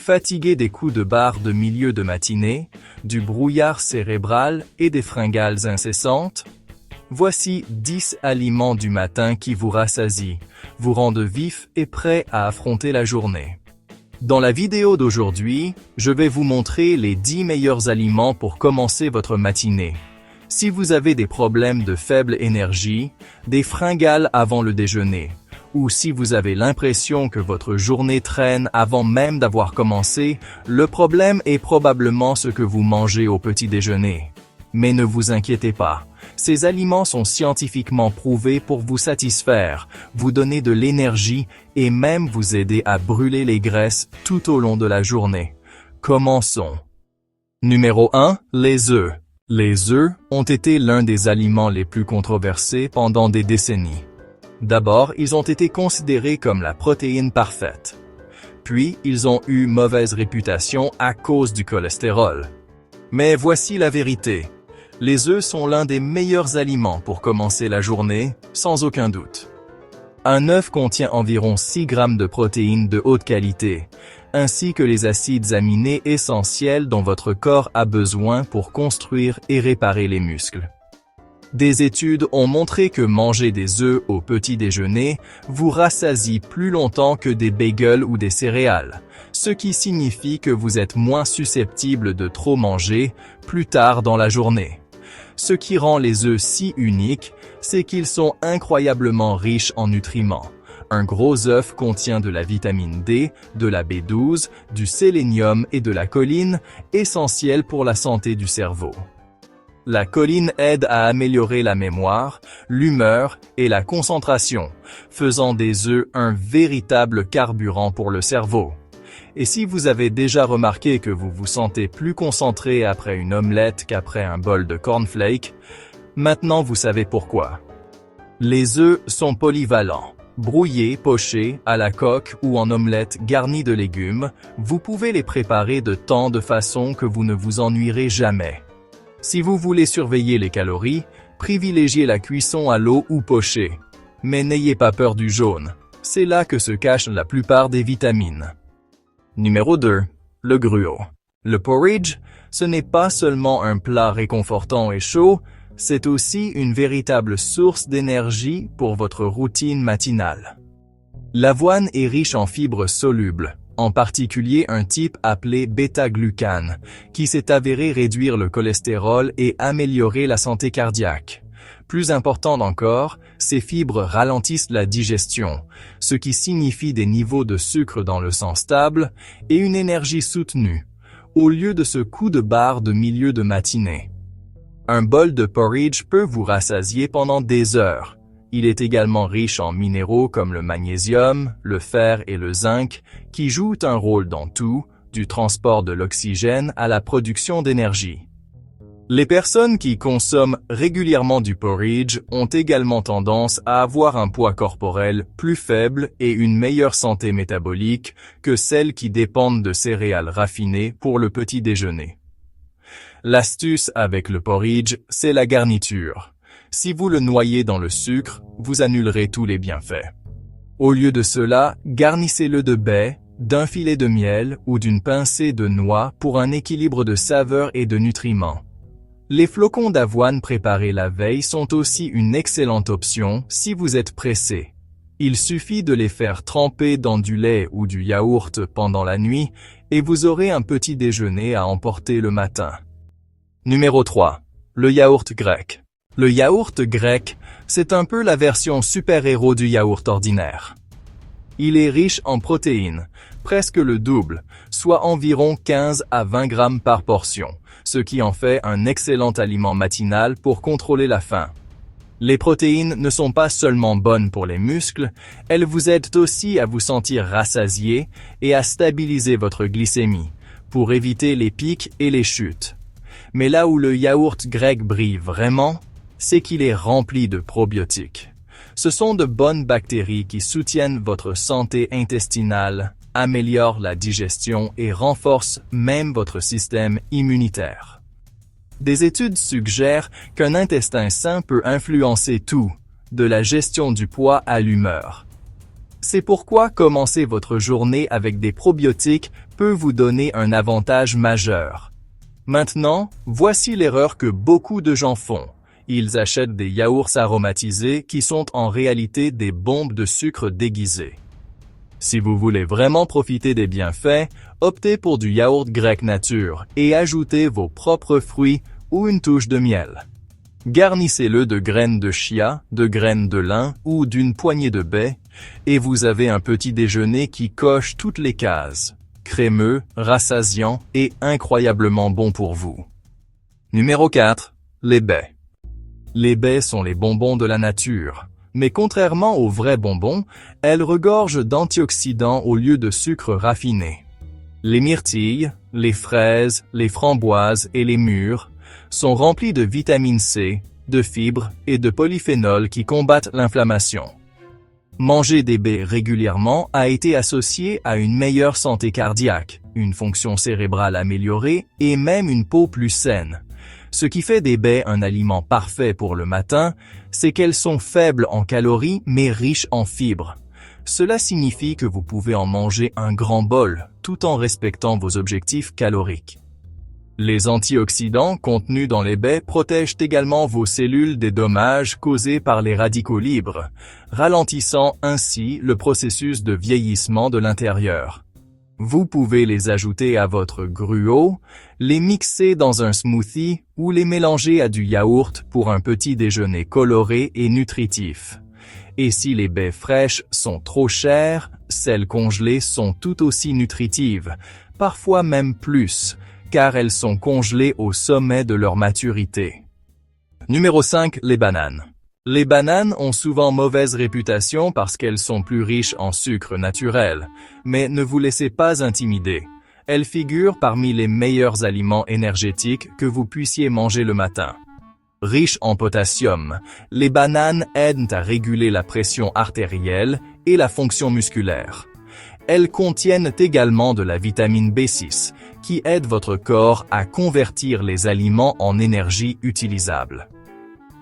Fatigué des coups de barre de milieu de matinée, du brouillard cérébral et des fringales incessantes? Voici 10 aliments du matin qui vous rassasient, vous rendent vif et prêt à affronter la journée. Dans la vidéo d'aujourd'hui, je vais vous montrer les 10 meilleurs aliments pour commencer votre matinée. Si vous avez des problèmes de faible énergie, des fringales avant le déjeuner, ou si vous avez l'impression que votre journée traîne avant même d'avoir commencé, le problème est probablement ce que vous mangez au petit déjeuner. Mais ne vous inquiétez pas, ces aliments sont scientifiquement prouvés pour vous satisfaire, vous donner de l'énergie et même vous aider à brûler les graisses tout au long de la journée. Commençons. Numéro 1, les œufs. Les œufs ont été l'un des aliments les plus controversés pendant des décennies. D'abord, ils ont été considérés comme la protéine parfaite. Puis, ils ont eu mauvaise réputation à cause du cholestérol. Mais voici la vérité. Les œufs sont l'un des meilleurs aliments pour commencer la journée, sans aucun doute. Un œuf contient environ 6 grammes de protéines de haute qualité, ainsi que les acides aminés essentiels dont votre corps a besoin pour construire et réparer les muscles. Des études ont montré que manger des œufs au petit déjeuner vous rassasie plus longtemps que des bagels ou des céréales, ce qui signifie que vous êtes moins susceptible de trop manger plus tard dans la journée. Ce qui rend les œufs si uniques, c'est qu'ils sont incroyablement riches en nutriments. Un gros œuf contient de la vitamine D, de la B12, du sélénium et de la choline, essentiels pour la santé du cerveau. La choline aide à améliorer la mémoire, l'humeur et la concentration, faisant des œufs un véritable carburant pour le cerveau. Et si vous avez déjà remarqué que vous vous sentez plus concentré après une omelette qu'après un bol de cornflakes, maintenant vous savez pourquoi. Les œufs sont polyvalents. Brouillés, pochés, à la coque ou en omelette garnie de légumes, vous pouvez les préparer de tant de façons que vous ne vous ennuierez jamais. Si vous voulez surveiller les calories, privilégiez la cuisson à l'eau ou pochée. Mais n'ayez pas peur du jaune, c'est là que se cachent la plupart des vitamines. Numéro 2. Le gruau. Le porridge, ce n'est pas seulement un plat réconfortant et chaud, c'est aussi une véritable source d'énergie pour votre routine matinale. L'avoine est riche en fibres solubles, en particulier un type appelé bêta-glucane, qui s'est avéré réduire le cholestérol et améliorer la santé cardiaque. Plus important encore, ces fibres ralentissent la digestion, ce qui signifie des niveaux de sucre dans le sang stables et une énergie soutenue, au lieu de ce coup de barre de milieu de matinée. Un bol de porridge peut vous rassasier pendant des heures. Il est également riche en minéraux comme le magnésium, le fer et le zinc, qui jouent un rôle dans tout, du transport de l'oxygène à la production d'énergie. Les personnes qui consomment régulièrement du porridge ont également tendance à avoir un poids corporel plus faible et une meilleure santé métabolique que celles qui dépendent de céréales raffinées pour le petit déjeuner. L'astuce avec le porridge, c'est la garniture. Si vous le noyez dans le sucre, vous annulerez tous les bienfaits. Au lieu de cela, garnissez-le de baies, d'un filet de miel ou d'une pincée de noix pour un équilibre de saveurs et de nutriments. Les flocons d'avoine préparés la veille sont aussi une excellente option si vous êtes pressé. Il suffit de les faire tremper dans du lait ou du yaourt pendant la nuit et vous aurez un petit déjeuner à emporter le matin. Numéro 3. Le yaourt grec. Le yaourt grec, c'est un peu la version super-héros du yaourt ordinaire. Il est riche en protéines, presque le double, soit environ 15 à 20 grammes par portion, ce qui en fait un excellent aliment matinal pour contrôler la faim. Les protéines ne sont pas seulement bonnes pour les muscles, elles vous aident aussi à vous sentir rassasié et à stabiliser votre glycémie, pour éviter les pics et les chutes. Mais là où le yaourt grec brille vraiment, c'est qu'il est rempli de probiotiques. Ce sont de bonnes bactéries qui soutiennent votre santé intestinale, améliorent la digestion et renforcent même votre système immunitaire. Des études suggèrent qu'un intestin sain peut influencer tout, de la gestion du poids à l'humeur. C'est pourquoi commencer votre journée avec des probiotiques peut peut vous donner un avantage majeur. Maintenant, voici l'erreur que beaucoup de gens font. Ils achètent des yaourts aromatisés qui sont en réalité des bombes de sucre déguisées. Si vous voulez vraiment profiter des bienfaits, optez pour du yaourt grec nature et ajoutez vos propres fruits ou une touche de miel. Garnissez-le de graines de chia, de graines de lin ou d'une poignée de baies, et vous avez un petit déjeuner qui coche toutes les cases. Crémeux, rassasiant et incroyablement bon pour vous. Numéro 4. Les baies. Les baies sont les bonbons de la nature. Mais contrairement aux vrais bonbons, elles regorgent d'antioxydants au lieu de sucre raffiné. Les myrtilles, les fraises, les framboises et les mûres sont remplis de vitamine C, de fibres et de polyphénols qui combattent l'inflammation. Manger des baies régulièrement a été associé à une meilleure santé cardiaque, une fonction cérébrale améliorée et même une peau plus saine. Ce qui fait des baies un aliment parfait pour le matin, c'est qu'elles sont faibles en calories mais riches en fibres. Cela signifie que vous pouvez en manger un grand bol, tout en respectant vos objectifs caloriques. Les antioxydants contenus dans les baies protègent également vos cellules des dommages causés par les radicaux libres, ralentissant ainsi le processus de vieillissement de l'intérieur. Vous pouvez les ajouter à votre gruau, les mixer dans un smoothie ou les mélanger à du yaourt pour un petit déjeuner coloré et nutritif. Et si les baies fraîches sont trop chères, celles congelées sont tout aussi nutritives, parfois même plus, car elles sont congelées au sommet de leur maturité. Numéro 5. Les bananes. Les bananes ont souvent mauvaise réputation parce qu'elles sont plus riches en sucre naturel, mais ne vous laissez pas intimider. Elles figurent parmi les meilleurs aliments énergétiques que vous puissiez manger le matin. Riches en potassium, les bananes aident à réguler la pression artérielle et la fonction musculaire. Elles contiennent également de la vitamine B6, qui aide votre corps à convertir les aliments en énergie utilisable.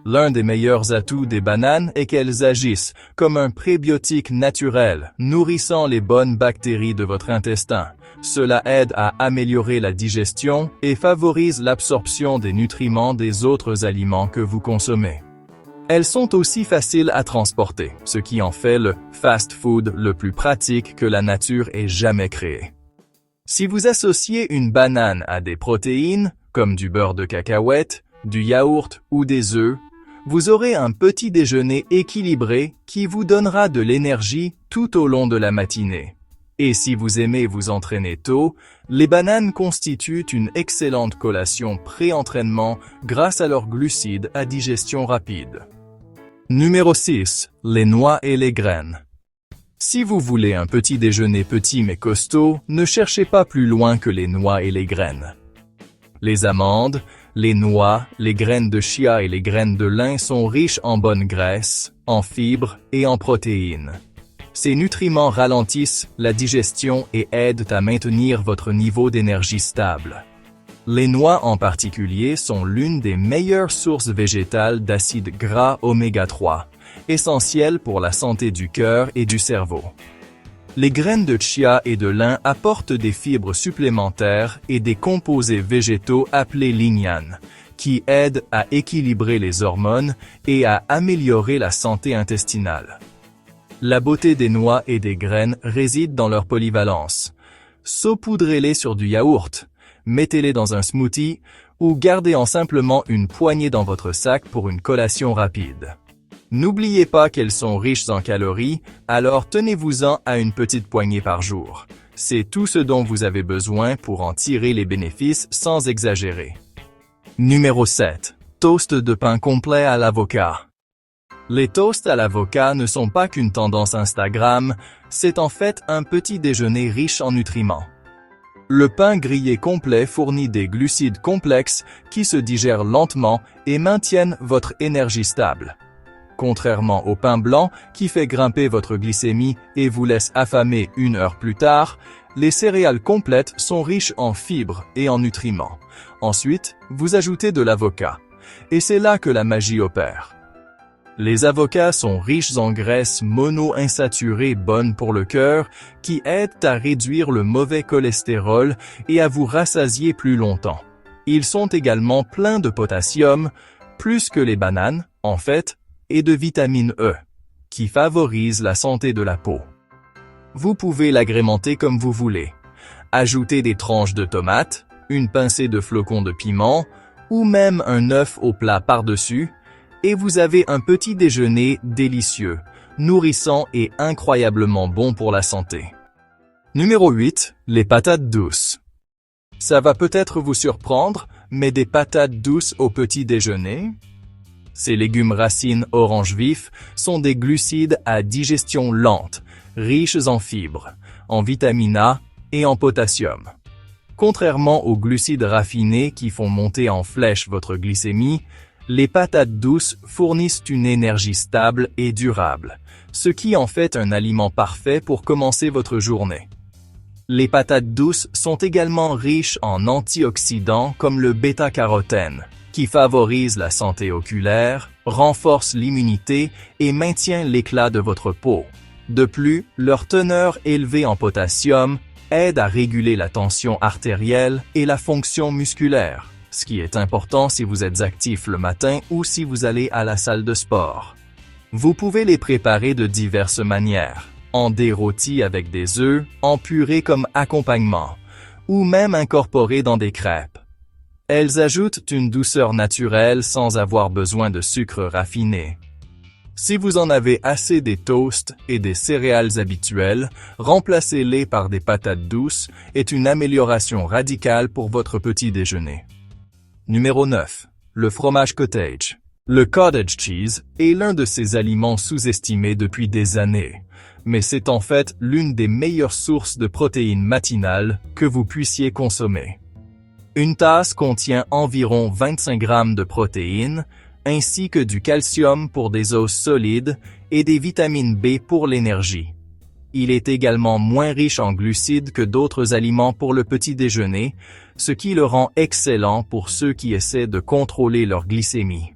L'un des meilleurs atouts des bananes est qu'elles agissent comme un prébiotique naturel, nourrissant les bonnes bactéries de votre intestin. Cela aide à améliorer la digestion et favorise l'absorption des nutriments des autres aliments que vous consommez. Elles sont aussi faciles à transporter, ce qui en fait le fast-food le plus pratique que la nature ait jamais créé. Si vous associez une banane à des protéines, comme du beurre de cacahuète, du yaourt ou des œufs, vous aurez un petit déjeuner équilibré qui vous donnera de l'énergie tout au long de la matinée. Et si vous aimez vous entraîner tôt, les bananes constituent une excellente collation pré-entraînement grâce à leurs glucides à digestion rapide. Numéro 6. Les noix et les graines. Si vous voulez un petit déjeuner petit mais costaud, ne cherchez pas plus loin que les noix et les graines. Les amandes, les noix, les graines de chia et les graines de lin sont riches en bonnes graisses, en fibres et en protéines. Ces nutriments ralentissent la digestion et aident à maintenir votre niveau d'énergie stable. Les noix en particulier sont l'une des meilleures sources végétales d'acides gras oméga 3, essentiels pour la santé du cœur et du cerveau. Les graines de chia et de lin apportent des fibres supplémentaires et des composés végétaux appelés lignanes, qui aident à équilibrer les hormones et à améliorer la santé intestinale. La beauté des noix et des graines réside dans leur polyvalence. Saupoudrez-les sur du yaourt, mettez-les dans un smoothie ou gardez-en simplement une poignée dans votre sac pour une collation rapide. N'oubliez pas qu'elles sont riches en calories, alors tenez-vous-en à une petite poignée par jour. C'est tout ce dont vous avez besoin pour en tirer les bénéfices sans exagérer. Numéro 7. Toast de pain complet à l'avocat. Les toasts à l'avocat ne sont pas qu'une tendance Instagram, c'est en fait un petit déjeuner riche en nutriments. Le pain grillé complet fournit des glucides complexes qui se digèrent lentement et maintiennent votre énergie stable. Contrairement au pain blanc qui fait grimper votre glycémie et vous laisse affamé 1 heure plus tard, les céréales complètes sont riches en fibres et en nutriments. Ensuite, vous ajoutez de l'avocat. Et c'est là que la magie opère. Les avocats sont riches en graisses mono-insaturées bonnes pour le cœur, qui aident à réduire le mauvais cholestérol et à vous rassasier plus longtemps. Ils sont également pleins de potassium, plus que les bananes, en fait, et de vitamine E, qui favorise la santé de la peau. Vous pouvez l'agrémenter comme vous voulez. Ajoutez des tranches de tomates, une pincée de flocons de piment, ou même un œuf au plat par-dessus, et vous avez un petit déjeuner délicieux, nourrissant et incroyablement bon pour la santé. Numéro 8. Les patates douces. Ça va peut-être vous surprendre, mais des patates douces au petit déjeuner? Ces légumes racines orange vif sont des glucides à digestion lente, riches en fibres, en vitamine A et en potassium. Contrairement aux glucides raffinés qui font monter en flèche votre glycémie, les patates douces fournissent une énergie stable et durable, ce qui en fait un aliment parfait pour commencer votre journée. Les patates douces sont également riches en antioxydants comme le bêta-carotène, qui favorise la santé oculaire, renforce l'immunité et maintient l'éclat de votre peau. De plus, leur teneur élevée en potassium aide à réguler la tension artérielle et la fonction musculaire, ce qui est important si vous êtes actif le matin ou si vous allez à la salle de sport. Vous pouvez les préparer de diverses manières, en des rôtis avec des œufs, en purée comme accompagnement, ou même incorporés dans des crêpes. Elles ajoutent une douceur naturelle sans avoir besoin de sucre raffiné. Si vous en avez assez des toasts et des céréales habituelles, remplacez-les par des patates douces est une amélioration radicale pour votre petit déjeuner. Numéro 9. Le fromage cottage. Le cottage cheese est l'un de ces aliments sous-estimés depuis des années, mais c'est en fait l'une des meilleures sources de protéines matinales que vous puissiez consommer. Une tasse contient environ 25 grammes de protéines, ainsi que du calcium pour des os solides et des vitamines B pour l'énergie. Il est également moins riche en glucides que d'autres aliments pour le petit déjeuner, ce qui le rend excellent pour ceux qui essaient de contrôler leur glycémie.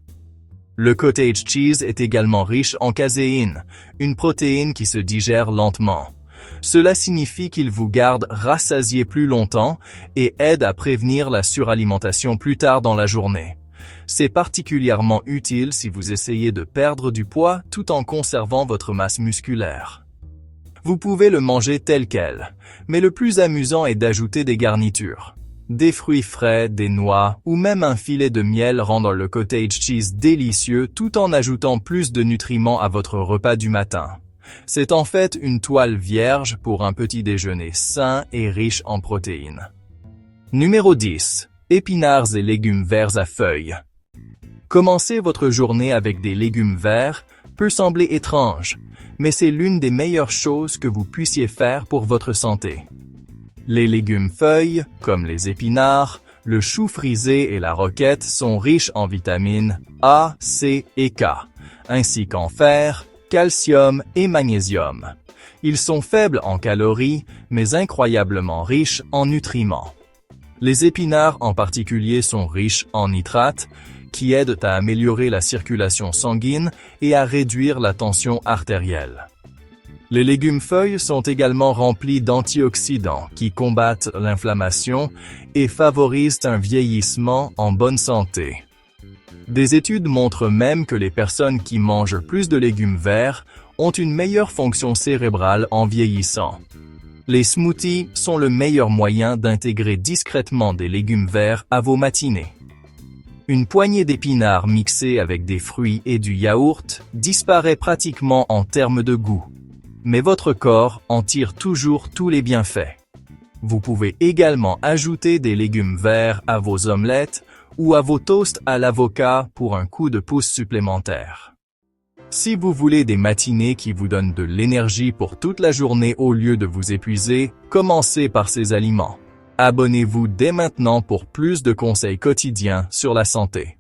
Le cottage cheese est également riche en caséine, une protéine qui se digère lentement. Cela signifie qu'il vous garde rassasié plus longtemps et aide à prévenir la suralimentation plus tard dans la journée. C'est particulièrement utile si vous essayez de perdre du poids tout en conservant votre masse musculaire. Vous pouvez le manger tel quel, mais le plus amusant est d'ajouter des garnitures. Des fruits frais, des noix ou même un filet de miel rendent le cottage cheese délicieux tout en ajoutant plus de nutriments à votre repas du matin. C'est en fait une toile vierge pour un petit déjeuner sain et riche en protéines. Numéro 10. Épinards et légumes verts à feuilles. Commencer votre journée avec des légumes verts peut sembler étrange, mais c'est l'une des meilleures choses que vous puissiez faire pour votre santé. Les légumes feuilles, comme les épinards, le chou frisé et la roquette sont riches en vitamines A, C et K, ainsi qu'en fer, calcium et magnésium. Ils sont faibles en calories, mais incroyablement riches en nutriments. Les épinards en particulier sont riches en nitrates, qui aident à améliorer la circulation sanguine et à réduire la tension artérielle. Les légumes feuilles sont également remplis d'antioxydants qui combattent l'inflammation et favorisent un vieillissement en bonne santé. Des études montrent même que les personnes qui mangent plus de légumes verts ont une meilleure fonction cérébrale en vieillissant. Les smoothies sont le meilleur moyen d'intégrer discrètement des légumes verts à vos matinées. Une poignée d'épinards mixés avec des fruits et du yaourt disparaît pratiquement en termes de goût. Mais votre corps en tire toujours tous les bienfaits. Vous pouvez également ajouter des légumes verts à vos omelettes ou à vos toasts à l'avocat pour un coup de pouce supplémentaire. Si vous voulez des matinées qui vous donnent de l'énergie pour toute la journée au lieu de vous épuiser, commencez par ces aliments. Abonnez-vous dès maintenant pour plus de conseils quotidiens sur la santé.